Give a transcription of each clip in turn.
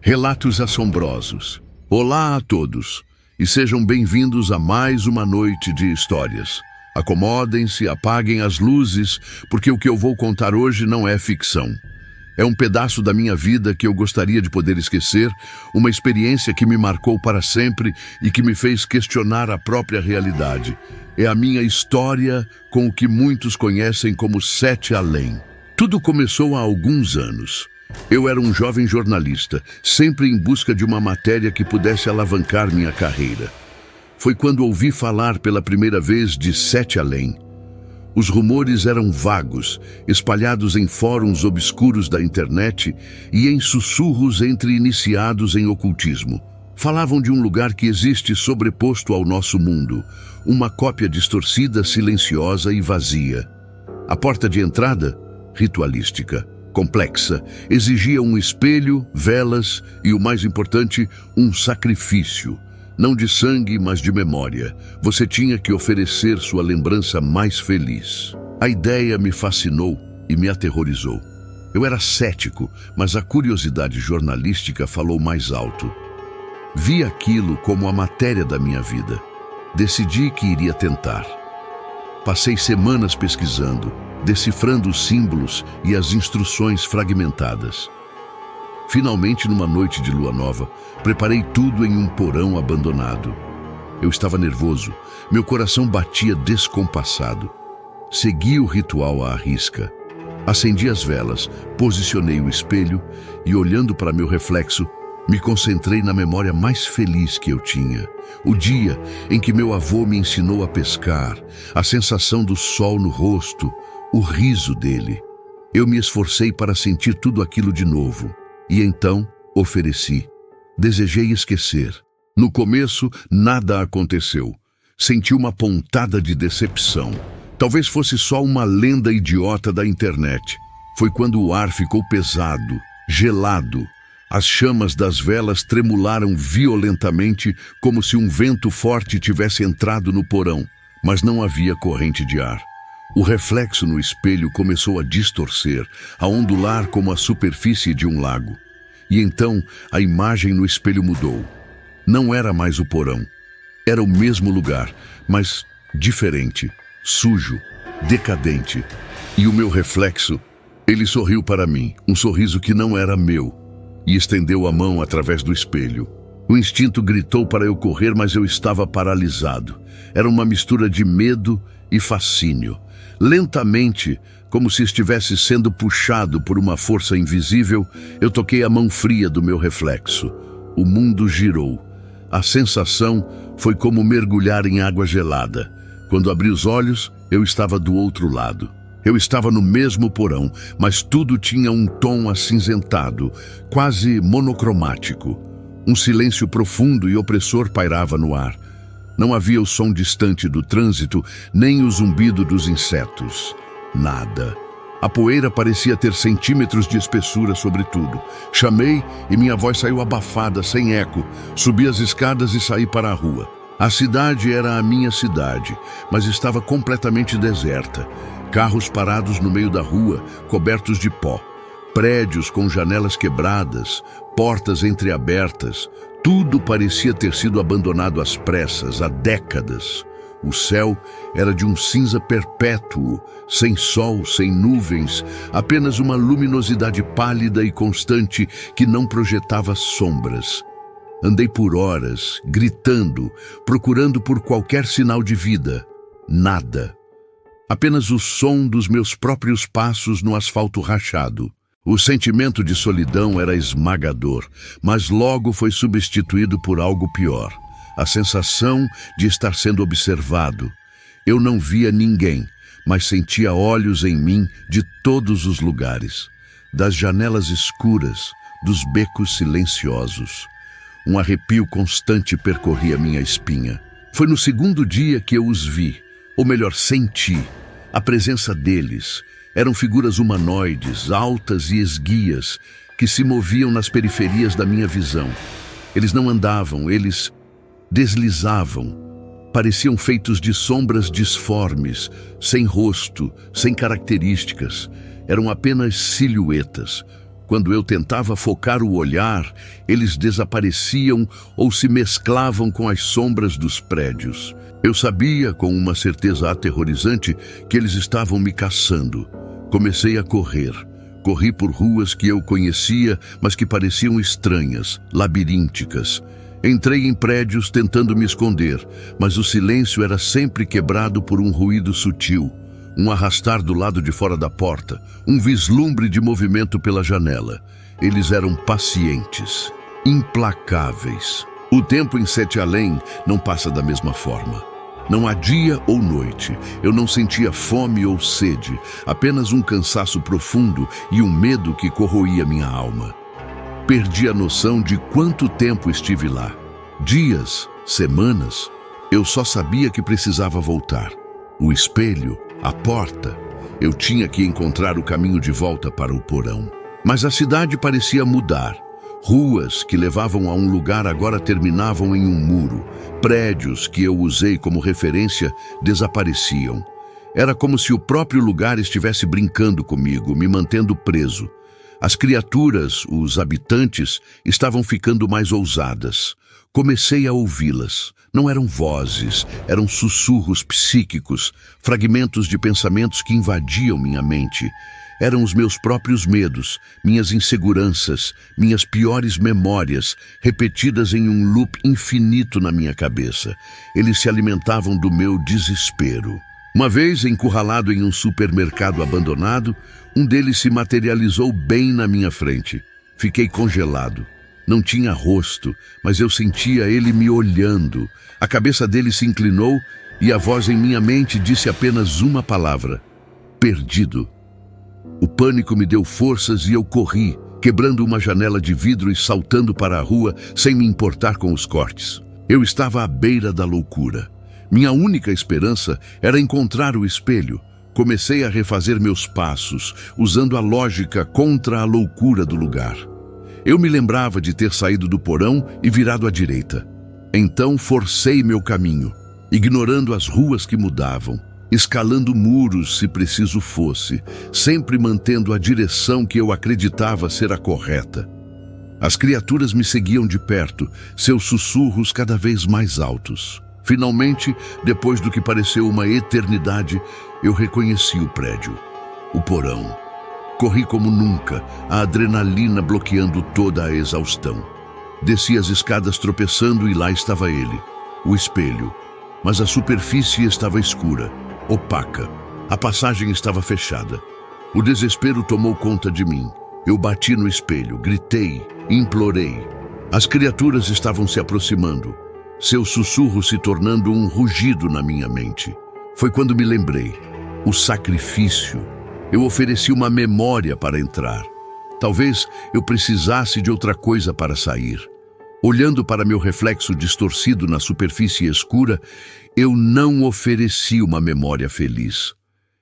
Relatos assombrosos. Olá a todos e sejam bem-vindos a mais uma noite de histórias. Acomodem-se, apaguem as luzes, porque o que eu vou contar hoje não é ficção. É um pedaço da minha vida que eu gostaria de poder esquecer, uma experiência que me marcou para sempre e que me fez questionar a própria realidade. É a minha história com o que muitos conhecem como Sete Além. Tudo começou há alguns anos. Eu era um jovem jornalista, sempre em busca de uma matéria que pudesse alavancar minha carreira. Foi quando ouvi falar pela primeira vez de Sete Além. Os rumores eram vagos, espalhados em fóruns obscuros da internet e em sussurros entre iniciados em ocultismo. Falavam de um lugar que existe sobreposto ao nosso mundo, uma cópia distorcida, silenciosa e vazia. A porta de entrada, ritualística, complexa, exigia um espelho, velas e, o mais importante, um sacrifício. Não de sangue, mas de memória. Você tinha que oferecer sua lembrança mais feliz. A ideia me fascinou e me aterrorizou. Eu era cético, mas a curiosidade jornalística falou mais alto. Vi aquilo como a matéria da minha vida. Decidi que iria tentar. Passei semanas pesquisando, decifrando os símbolos e as instruções fragmentadas. Finalmente, numa noite de lua nova, preparei tudo em um porão abandonado. Eu estava nervoso, meu coração batia descompassado. Segui o ritual à risca. Acendi as velas, posicionei o espelho e, olhando para meu reflexo, me concentrei na memória mais feliz que eu tinha. O dia em que meu avô me ensinou a pescar, a sensação do sol no rosto, o riso dele. Eu me esforcei para sentir tudo aquilo de novo. E então, ofereci. Desejei esquecer. No começo, nada aconteceu. Senti uma pontada de decepção. Talvez fosse só uma lenda idiota da internet. Foi quando o ar ficou pesado, gelado. As chamas das velas tremularam violentamente, como se um vento forte tivesse entrado no porão, mas não havia corrente de ar. O reflexo no espelho começou a distorcer, a ondular como a superfície de um lago. E então a imagem no espelho mudou. Não era mais o porão. Era o mesmo lugar, mas diferente, sujo, decadente. E o meu reflexo, ele sorriu para mim, um sorriso que não era meu, e estendeu a mão através do espelho. O instinto gritou para eu correr, mas eu estava paralisado. Era uma mistura de medo e fascínio. Lentamente, como se estivesse sendo puxado por uma força invisível, eu toquei a mão fria do meu reflexo. O mundo girou. A sensação foi como mergulhar em água gelada. Quando abri os olhos, eu estava do outro lado. Eu estava no mesmo porão, mas tudo tinha um tom acinzentado, quase monocromático. Um silêncio profundo e opressor pairava no ar. Não havia o som distante do trânsito, nem o zumbido dos insetos. Nada. A poeira parecia ter centímetros de espessura sobre tudo. Chamei e minha voz saiu abafada, sem eco. Subi as escadas e saí para a rua. A cidade era a minha cidade, mas estava completamente deserta. Carros parados no meio da rua, cobertos de pó. Prédios com janelas quebradas, portas entreabertas. Tudo parecia ter sido abandonado às pressas, há décadas. O céu era de um cinza perpétuo, sem sol, sem nuvens, apenas uma luminosidade pálida e constante que não projetava sombras. Andei por horas, gritando, procurando por qualquer sinal de vida. Nada. Apenas o som dos meus próprios passos no asfalto rachado. O sentimento de solidão era esmagador, mas logo foi substituído por algo pior. A sensação de estar sendo observado. Eu não via ninguém, mas sentia olhos em mim de todos os lugares. Das janelas escuras, dos becos silenciosos. Um arrepio constante percorria minha espinha. Foi no segundo dia que eu os vi, ou melhor, senti. A presença deles. Eram figuras humanoides, altas e esguias, que se moviam nas periferias da minha visão. Eles não andavam, eles deslizavam. Pareciam feitos de sombras disformes, sem rosto, sem características. Eram apenas silhuetas. Quando eu tentava focar o olhar, eles desapareciam ou se mesclavam com as sombras dos prédios. Eu sabia, com uma certeza aterrorizante, que eles estavam me caçando. Comecei a correr. Corri por ruas que eu conhecia, mas que pareciam estranhas, labirínticas. Entrei em prédios tentando me esconder, mas o silêncio era sempre quebrado por um ruído sutil. Um arrastar do lado de fora da porta, um vislumbre de movimento pela janela. Eles eram pacientes, implacáveis. O tempo em Sete Além não passa da mesma forma. Não há dia ou noite. Eu não sentia fome ou sede, apenas um cansaço profundo e um medo que corroía minha alma. Perdi a noção de quanto tempo estive lá. Dias, semanas. Eu só sabia que precisava voltar. O espelho, a porta. Eu tinha que encontrar o caminho de volta para o porão. Mas a cidade parecia mudar. Ruas que levavam a um lugar agora terminavam em um muro. Prédios que eu usei como referência desapareciam. Era como se o próprio lugar estivesse brincando comigo, me mantendo preso. As criaturas, os habitantes, estavam ficando mais ousadas. Comecei a ouvi-las. Não eram vozes, eram sussurros psíquicos, fragmentos de pensamentos que invadiam minha mente. Eram os meus próprios medos, minhas inseguranças, minhas piores memórias, repetidas em um loop infinito na minha cabeça. Eles se alimentavam do meu desespero. Uma vez, encurralado em um supermercado abandonado, um deles se materializou bem na minha frente. Fiquei congelado. Não tinha rosto, mas eu sentia ele me olhando. A cabeça dele se inclinou e a voz em minha mente disse apenas uma palavra: perdido. O pânico me deu forças e eu corri, quebrando uma janela de vidro e saltando para a rua sem me importar com os cortes. Eu estava à beira da loucura. Minha única esperança era encontrar o espelho. Comecei a refazer meus passos, usando a lógica contra a loucura do lugar. Eu me lembrava de ter saído do porão e virado à direita. Então forcei meu caminho, ignorando as ruas que mudavam, escalando muros se preciso fosse, sempre mantendo a direção que eu acreditava ser a correta. As criaturas me seguiam de perto, seus sussurros cada vez mais altos. Finalmente, depois do que pareceu uma eternidade, eu reconheci o prédio, o porão. Corri como nunca, a adrenalina bloqueando toda a exaustão. Desci as escadas tropeçando e lá estava ele, o espelho. Mas a superfície estava escura, opaca. A passagem estava fechada. O desespero tomou conta de mim. Eu bati no espelho, gritei, implorei. As criaturas estavam se aproximando, seu sussurro se tornando um rugido na minha mente. Foi quando me lembrei. O sacrifício. Eu ofereci uma memória para entrar. Talvez eu precisasse de outra coisa para sair. Olhando para meu reflexo distorcido na superfície escura, eu não ofereci uma memória feliz.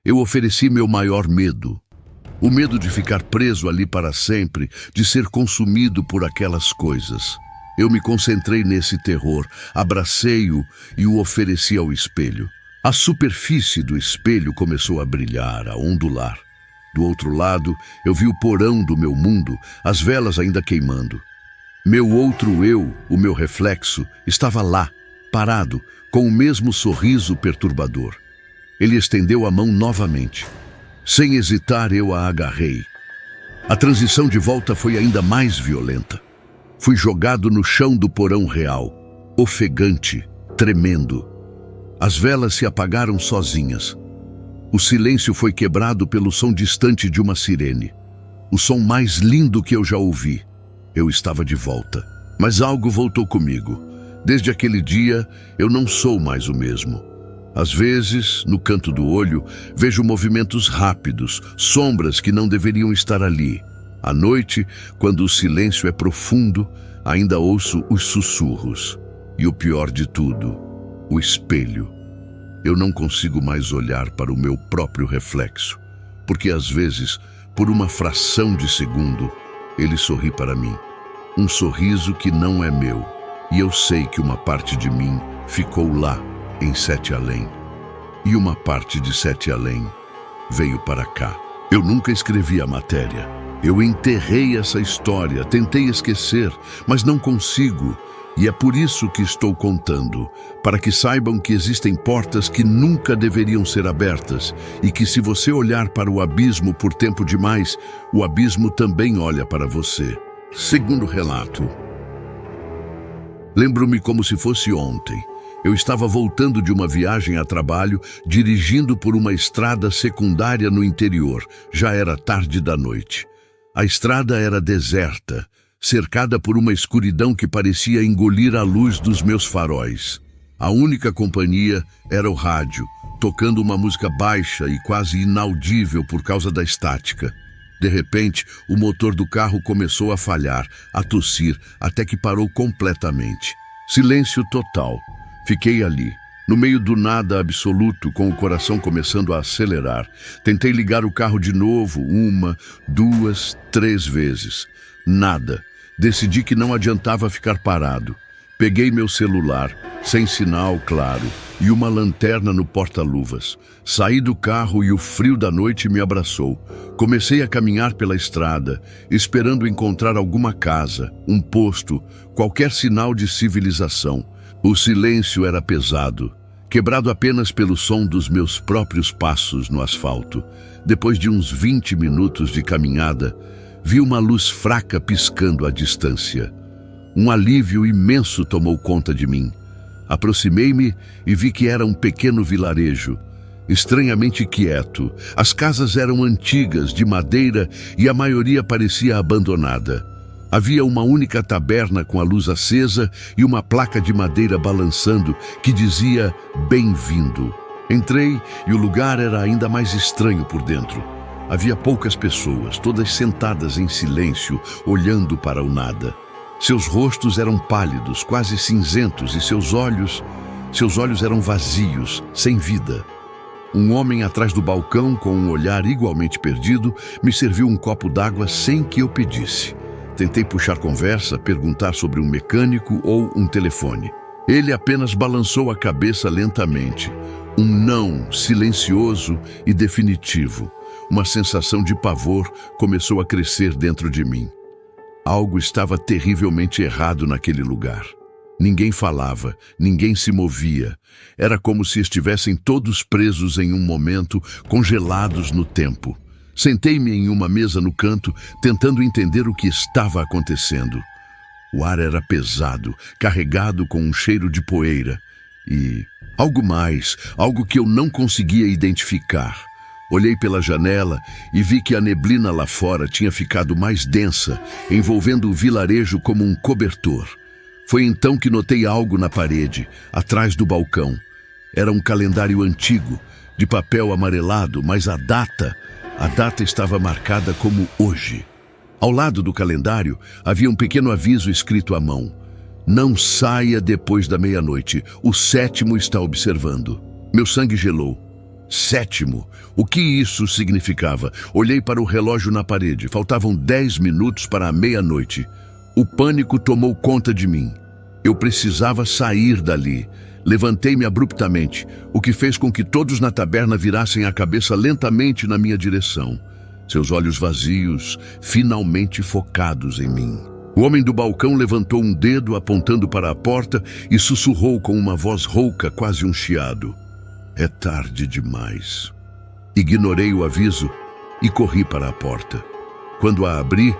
Eu ofereci meu maior medo. O medo de ficar preso ali para sempre, de ser consumido por aquelas coisas. Eu me concentrei nesse terror, abracei-o e o ofereci ao espelho. A superfície do espelho começou a brilhar, a ondular. Do outro lado, eu vi o porão do meu mundo, as velas ainda queimando. Meu outro eu, o meu reflexo, estava lá, parado, com o mesmo sorriso perturbador. Ele estendeu a mão novamente. Sem hesitar, eu a agarrei. A transição de volta foi ainda mais violenta. Fui jogado no chão do porão real, ofegante, tremendo. As velas se apagaram sozinhas. O silêncio foi quebrado pelo som distante de uma sirene. O som mais lindo que eu já ouvi. Eu estava de volta. Mas algo voltou comigo. Desde aquele dia, eu não sou mais o mesmo. Às vezes, no canto do olho, vejo movimentos rápidos, sombras que não deveriam estar ali. À noite, quando o silêncio é profundo, ainda ouço os sussurros. E o pior de tudo, o espelho. Eu não consigo mais olhar para o meu próprio reflexo, porque às vezes, por uma fração de segundo, ele sorri para mim. Um sorriso que não é meu. E eu sei que uma parte de mim ficou lá, em Sete Além. E uma parte de Sete Além veio para cá. Eu nunca escrevi a matéria. Eu enterrei essa história, tentei esquecer, mas não consigo. E é por isso que estou contando, para que saibam que existem portas que nunca deveriam ser abertas e que se você olhar para o abismo por tempo demais, o abismo também olha para você. Segundo relato. Lembro-me como se fosse ontem. Eu estava voltando de uma viagem a trabalho, dirigindo por uma estrada secundária no interior. Já era tarde da noite. A estrada era deserta, cercada por uma escuridão que parecia engolir a luz dos meus faróis. A única companhia era o rádio, tocando uma música baixa e quase inaudível por causa da estática. De repente, o motor do carro começou a falhar, a tossir, até que parou completamente. Silêncio total. Fiquei ali, no meio do nada absoluto, com o coração começando a acelerar. Tentei ligar o carro de novo, 1, 2, 3 vezes. Nada. Decidi que não adiantava ficar parado. Peguei meu celular, sem sinal, claro, e uma lanterna no porta-luvas. Saí do carro e o frio da noite me abraçou. Comecei a caminhar pela estrada, esperando encontrar alguma casa, um posto, qualquer sinal de civilização. O silêncio era pesado, quebrado apenas pelo som dos meus próprios passos no asfalto. Depois de uns 20 minutos de caminhada, vi uma luz fraca piscando à distância. Um alívio imenso tomou conta de mim. Aproximei-me e vi que era um pequeno vilarejo, estranhamente quieto. As casas eram antigas, de madeira, e a maioria parecia abandonada. Havia uma única taberna com a luz acesa e uma placa de madeira balançando que dizia "Bem-vindo". Entrei e o lugar era ainda mais estranho por dentro. Havia poucas pessoas, todas sentadas em silêncio, olhando para o nada. Seus rostos eram pálidos, quase cinzentos, e seus olhos eram vazios, sem vida. Um homem atrás do balcão, com um olhar igualmente perdido, me serviu um copo d'água sem que eu pedisse. Tentei puxar conversa, perguntar sobre um mecânico ou um telefone. Ele apenas balançou a cabeça lentamente. Um não silencioso e definitivo. Uma sensação de pavor começou a crescer dentro de mim. Algo estava terrivelmente errado naquele lugar. Ninguém falava, ninguém se movia. Era como se estivessem todos presos em um momento, congelados no tempo. Sentei-me em uma mesa no canto, tentando entender o que estava acontecendo. O ar era pesado, carregado com um cheiro de poeira. E algo mais, algo que eu não conseguia identificar. Olhei pela janela e vi que a neblina lá fora tinha ficado mais densa, envolvendo o vilarejo como um cobertor. Foi então que notei algo na parede, atrás do balcão. Era um calendário antigo, de papel amarelado, mas a data estava marcada como hoje. Ao lado do calendário havia um pequeno aviso escrito à mão. "Não saia depois da meia-noite, o 7º está observando." Meu sangue gelou. 7º? O que isso significava? Olhei para o relógio na parede. Faltavam 10 minutos para a meia-noite. O pânico tomou conta de mim. Eu precisava sair dali. Levantei-me abruptamente, o que fez com que todos na taberna virassem a cabeça lentamente na minha direção. Seus olhos vazios, finalmente focados em mim. O homem do balcão levantou um dedo apontando para a porta e sussurrou com uma voz rouca, quase um chiado. "É tarde demais." Ignorei o aviso e corri para a porta. Quando a abri,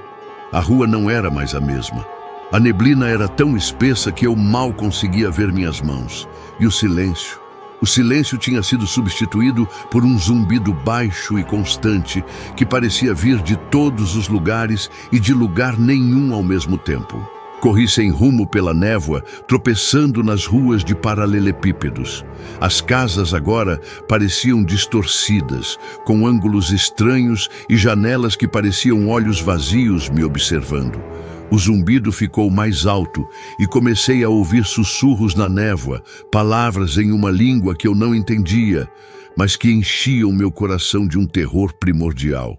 a rua não era mais a mesma. A neblina era tão espessa que eu mal conseguia ver minhas mãos. E o silêncio tinha sido substituído por um zumbido baixo e constante que parecia vir de todos os lugares e de lugar nenhum ao mesmo tempo. Corri sem rumo pela névoa, tropeçando nas ruas de paralelepípedos. As casas agora pareciam distorcidas, com ângulos estranhos e janelas que pareciam olhos vazios me observando. O zumbido ficou mais alto e comecei a ouvir sussurros na névoa, palavras em uma língua que eu não entendia, mas que enchiam meu coração de um terror primordial.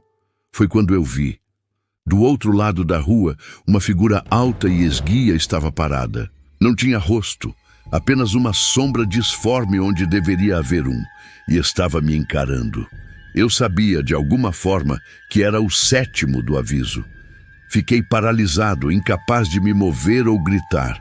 Foi quando eu vi. Do outro lado da rua, uma figura alta e esguia estava parada. Não tinha rosto, apenas uma sombra disforme onde deveria haver um, e estava me encarando. Eu sabia, de alguma forma, que era o sétimo do aviso. Fiquei paralisado, incapaz de me mover ou gritar.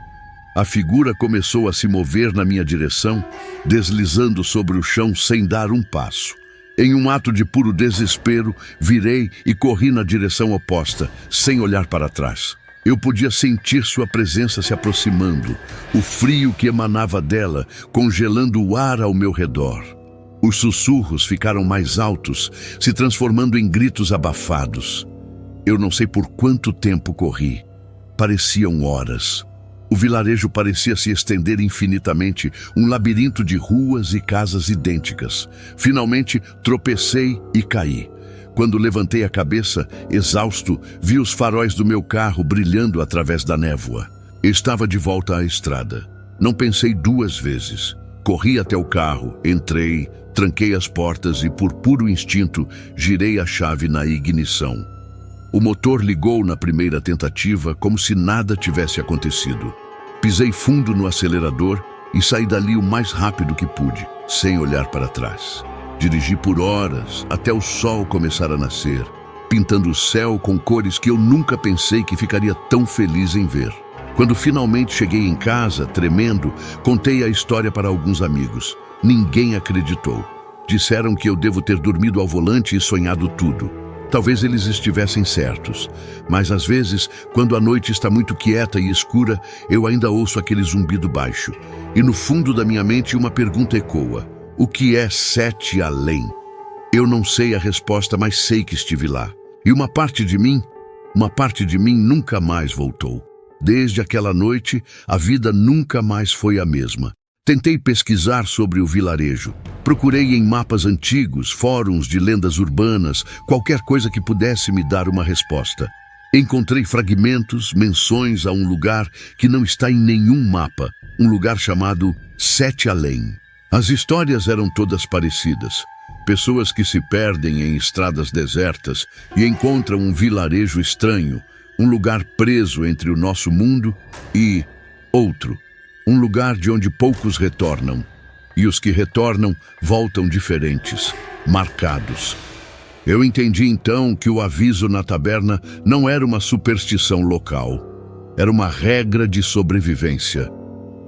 A figura começou a se mover na minha direção, deslizando sobre o chão sem dar um passo. Em um ato de puro desespero, virei e corri na direção oposta, sem olhar para trás. Eu podia sentir sua presença se aproximando, o frio que emanava dela, congelando o ar ao meu redor. Os sussurros ficaram mais altos, se transformando em gritos abafados. Eu não sei por quanto tempo corri. Pareciam horas. O vilarejo parecia se estender infinitamente, um labirinto de ruas e casas idênticas. Finalmente, tropecei e caí. Quando levantei a cabeça, exausto, vi os faróis do meu carro brilhando através da névoa. Estava de volta à estrada. Não pensei duas vezes. Corri até o carro, entrei, tranquei as portas e, por puro instinto, girei a chave na ignição. O motor ligou na primeira tentativa, como se nada tivesse acontecido. Pisei fundo no acelerador e saí dali o mais rápido que pude, sem olhar para trás. Dirigi por horas, até o sol começar a nascer, pintando o céu com cores que eu nunca pensei que ficaria tão feliz em ver. Quando finalmente cheguei em casa, tremendo, contei a história para alguns amigos. Ninguém acreditou. Disseram que eu devo ter dormido ao volante e sonhado tudo. Talvez eles estivessem certos, mas às vezes, quando a noite está muito quieta e escura, eu ainda ouço aquele zumbido baixo. E no fundo da minha mente uma pergunta ecoa: o que é Sete Além? Eu não sei a resposta, mas sei que estive lá. E uma parte de mim nunca mais voltou. Desde aquela noite, a vida nunca mais foi a mesma. Tentei pesquisar sobre o vilarejo. Procurei em mapas antigos, fóruns de lendas urbanas, qualquer coisa que pudesse me dar uma resposta. Encontrei fragmentos, menções a um lugar que não está em nenhum mapa, um lugar chamado Sete Além. As histórias eram todas parecidas. Pessoas que se perdem em estradas desertas e encontram um vilarejo estranho, um lugar preso entre o nosso mundo e outro. Um lugar de onde poucos retornam, e os que retornam voltam diferentes, marcados. Eu entendi então que o aviso na taberna não era uma superstição local, era uma regra de sobrevivência.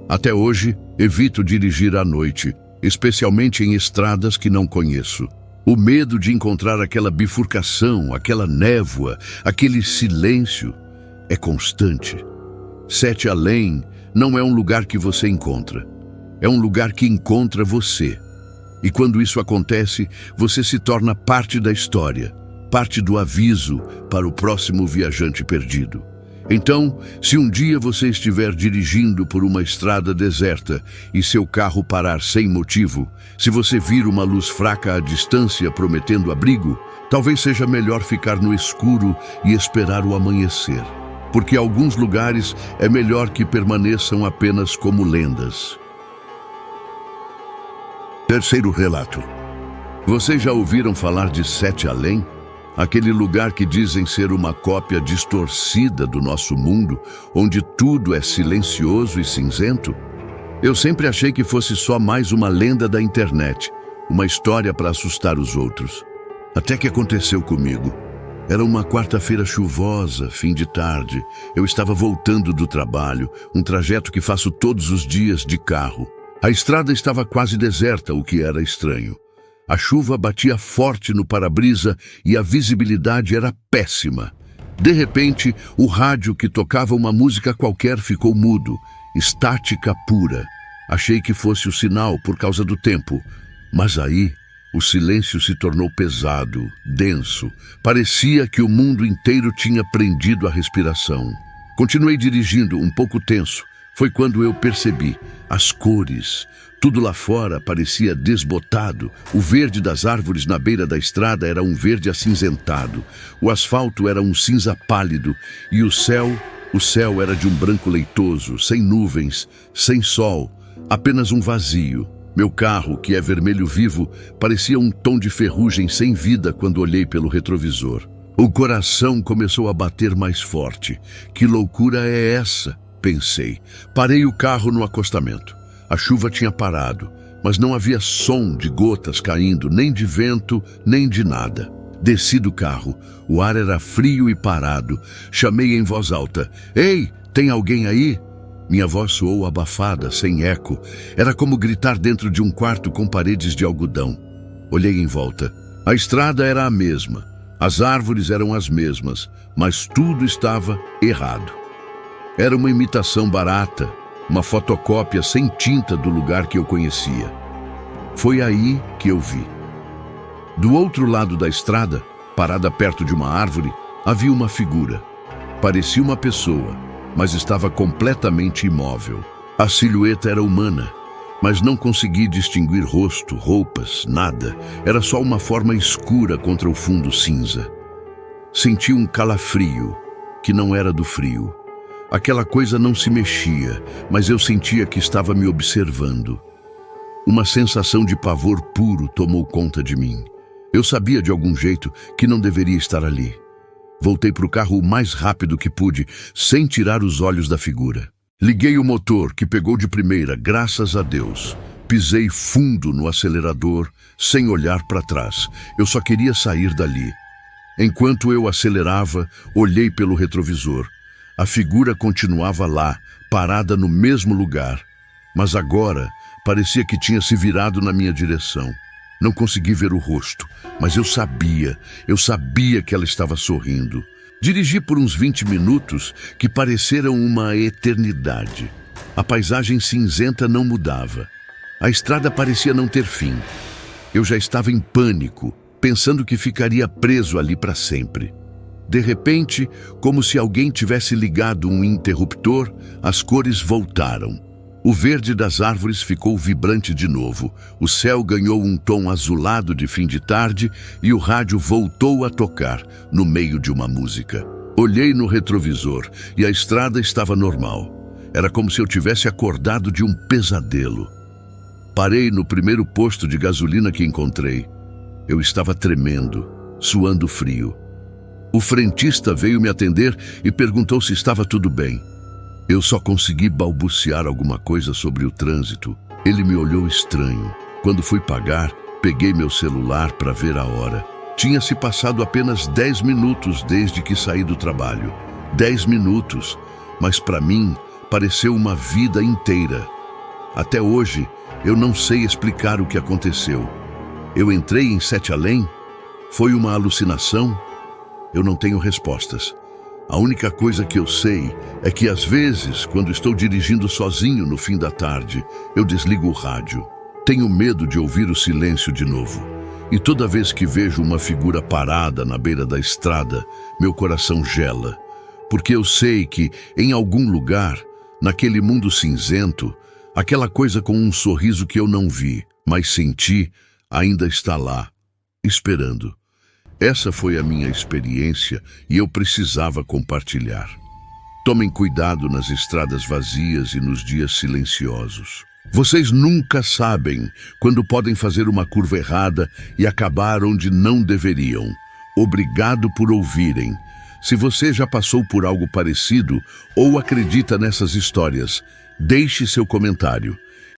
Até hoje, evito dirigir à noite, especialmente em estradas que não conheço. O medo de encontrar aquela bifurcação, aquela névoa, aquele silêncio é constante. Sete Além não é um lugar que você encontra. É um lugar que encontra você. E quando isso acontece, você se torna parte da história, parte do aviso para o próximo viajante perdido. Então, se um dia você estiver dirigindo por uma estrada deserta e seu carro parar sem motivo, se você vir uma luz fraca à distância prometendo abrigo, talvez seja melhor ficar no escuro e esperar o amanhecer. Porque alguns lugares é melhor que permaneçam apenas como lendas. Terceiro relato. Vocês já ouviram falar de Sete Além? Aquele lugar que dizem ser uma cópia distorcida do nosso mundo, onde tudo é silencioso e cinzento? Eu sempre achei que fosse só mais uma lenda da internet, uma história para assustar os outros. Até que aconteceu comigo. Era uma quarta-feira chuvosa, fim de tarde. Eu estava voltando do trabalho, um trajeto que faço todos os dias de carro. A estrada estava quase deserta, o que era estranho. A chuva batia forte no para-brisa e a visibilidade era péssima. De repente, o rádio que tocava uma música qualquer ficou mudo, estática pura. Achei que fosse o sinal por causa do tempo, mas aí o silêncio se tornou pesado, denso. Parecia que o mundo inteiro tinha prendido a respiração. Continuei dirigindo, um pouco tenso. Foi quando eu percebi as cores. Tudo lá fora parecia desbotado. O verde das árvores na beira da estrada era um verde acinzentado. O asfalto era um cinza pálido. E o céu era de um branco leitoso, sem nuvens, sem sol, apenas um vazio. Meu carro, que é vermelho vivo, parecia um tom de ferrugem sem vida quando olhei pelo retrovisor. O coração começou a bater mais forte. Que loucura é essa? Pensei. Parei o carro no acostamento. A chuva tinha parado, mas não havia som de gotas caindo, nem de vento, nem de nada. Desci do carro, o ar era frio e parado. Chamei em voz alta: "Ei, tem alguém aí?" Minha voz soou abafada, sem eco. Era como gritar dentro de um quarto com paredes de algodão. Olhei em volta. A estrada era a mesma, as árvores eram as mesmas, mas tudo estava errado. Era uma imitação barata, uma fotocópia sem tinta do lugar que eu conhecia. Foi aí que eu vi. Do outro lado da estrada, parada perto de uma árvore, havia uma figura. Parecia uma pessoa, mas estava completamente imóvel. A silhueta era humana, mas não consegui distinguir rosto, roupas, nada. Era só uma forma escura contra o fundo cinza. Senti um calafrio, que não era do frio. Aquela coisa não se mexia, mas eu sentia que estava me observando. Uma sensação de pavor puro tomou conta de mim. Eu sabia de algum jeito que não deveria estar ali. Voltei para o carro o mais rápido que pude, sem tirar os olhos da figura. Liguei o motor, que pegou de primeira, graças a Deus. Pisei fundo no acelerador, sem olhar para trás. Eu só queria sair dali. Enquanto eu acelerava, olhei pelo retrovisor. A figura continuava lá, parada no mesmo lugar. Mas agora, parecia que tinha se virado na minha direção. Não consegui ver o rosto, mas eu sabia que ela estava sorrindo. Dirigi por uns 20 minutos que pareceram uma eternidade. A paisagem cinzenta não mudava. A estrada parecia não ter fim. Eu já estava em pânico, pensando que ficaria preso ali para sempre. De repente, como se alguém tivesse ligado um interruptor, as cores voltaram. O verde das árvores ficou vibrante de novo, o céu ganhou um tom azulado de fim de tarde e o rádio voltou a tocar, no meio de uma música. Olhei no retrovisor e a estrada estava normal. Era como se eu tivesse acordado de um pesadelo. Parei no primeiro posto de gasolina que encontrei. Eu estava tremendo, suando frio. O frentista veio me atender e perguntou se estava tudo bem. Eu só consegui balbuciar alguma coisa sobre o trânsito. Ele me olhou estranho. Quando fui pagar, peguei meu celular para ver a hora. Tinha se passado apenas 10 minutos desde que saí do trabalho. 10 minutos, mas para mim pareceu uma vida inteira. Até hoje, eu não sei explicar o que aconteceu. Eu entrei em Sete Além? Foi uma alucinação? Eu não tenho respostas. A única coisa que eu sei é que às vezes, quando estou dirigindo sozinho no fim da tarde, eu desligo o rádio. Tenho medo de ouvir o silêncio de novo. E toda vez que vejo uma figura parada na beira da estrada, meu coração gela. Porque eu sei que, em algum lugar, naquele mundo cinzento, aquela coisa com um sorriso que eu não vi, mas senti, ainda está lá, esperando. Essa foi a minha experiência e eu precisava compartilhar. Tomem cuidado nas estradas vazias e nos dias silenciosos. Vocês nunca sabem quando podem fazer uma curva errada e acabar onde não deveriam. Obrigado por ouvirem. Se você já passou por algo parecido ou acredita nessas histórias, deixe seu comentário.